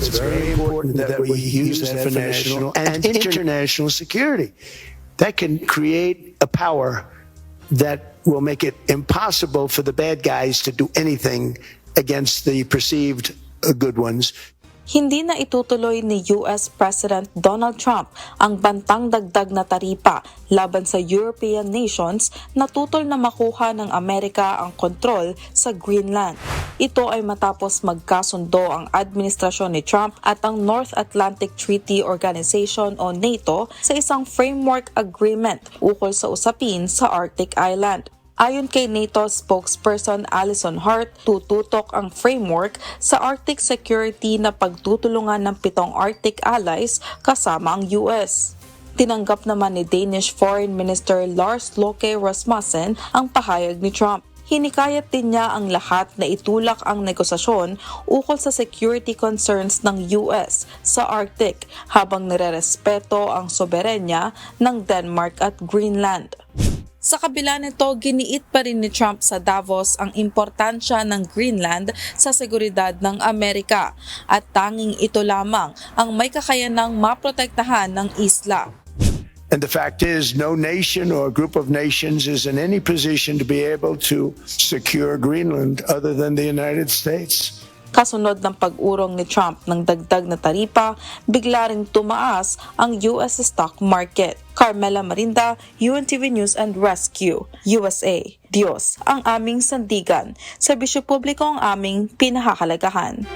It's very important that we use that for national and international security. That can create a power that will make it impossible for the bad guys to do anything against the perceived good ones. Hindi na itutuloy ni US President Donald Trump ang bantang dagdag na taripa laban sa European nations na tutol na makuha ng Amerika ang kontrol sa Greenland. Ito ay matapos magkasundo ang administrasyon ni Trump at ang North Atlantic Treaty Organization o NATO sa isang framework agreement ukol sa usapin sa Arctic Island. Ayon kay NATO spokesperson Alison Hart, tututok ang framework sa Arctic security na pagtutulungan ng 7 Arctic allies kasama ang US. Tinanggap naman ni Danish Foreign Minister Lars Løkke Rasmussen ang pahayag ni Trump. Hinikayat din niya ang lahat na itulak ang negosasyon ukol sa security concerns ng US sa Arctic habang nirerespeto ang soberenya ng Denmark at Greenland. Sa kabila nito, giniit pa rin ni Trump sa Davos ang importansya ng Greenland sa seguridad ng Amerika at tanging ito lamang ang may kakayanang maprotektahan ng isla. And the fact is, no nation or group of nations is in any position to be able to secure Greenland other than the United States. Kasunod ng pag-urong ni Trump ng dagdag na taripa, bigla ring tumaas ang US stock market. Carmela Marinda, UNTV News and Rescue, USA. Diyos ang aming sandigan, serbisyo publiko ang aming pinahahalagahan.